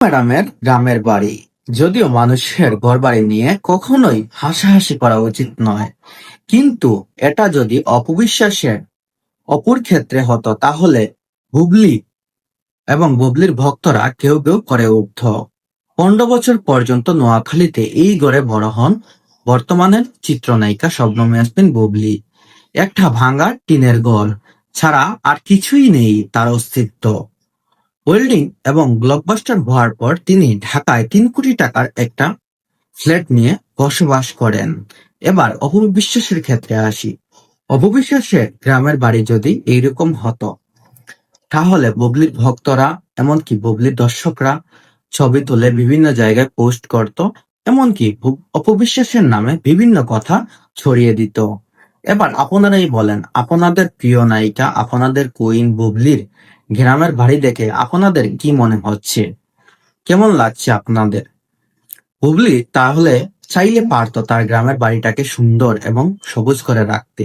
ম্যাডামের গ্রামের বাড়ি। যদিও মানুষের ঘরবাড়ি নিয়ে কখনোই হাসাহাসি করা উচিত নয়, কিন্তু এটা যদি অপবিশ্বাসের অপুর ক্ষেত্রে হতো তাহলে বুবলি এবং বুবলির ভক্তরা কেউ কেউ করে উঠত। 15 বছর পর্যন্ত নোয়াখালীতে এই ঘরে বড় হন বর্তমানের চিত্রনায়িকা শবনম ইয়াসমিন বুবলি। একটা ভাঙা টিনের ঘর ছাড়া আর কিছুই নেই তার অস্তিত্ব। ওয়েল্ডিং এবং ব্লকবাস্টার হওয়ার পর তিনি ঢাকায় 3 কোটি টাকার একটা ফ্ল্যাট নিয়ে বসবাস করেন। এবার অপবিশ্বাসের ক্ষেত্রে আসি। অপবিশ্বাসের গ্রামের বাড়ি যদি এইরকম হতো তাহলে বুবলির ভক্তরা এমনকি বুবলির দর্শকরা ছবি তুলে বিভিন্ন জায়গায় পোস্ট করত, এমনকি অপবিশ্বাসের নামে বিভিন্ন কথা ছড়িয়ে দিত। এবার আপনারাই বলেন, আপনাদের প্রিয় নায়িকা, আপনাদের কুইন বুবলির গ্রামের বাড়ি দেখে আপনাদের কি মনে হচ্ছে? কেমন লাগছে আপনাদের? বুবলি তাহলে চাইলে পারতো তার গ্রামের বাড়িটাকে সুন্দর এবং সবুজ করে রাখতে।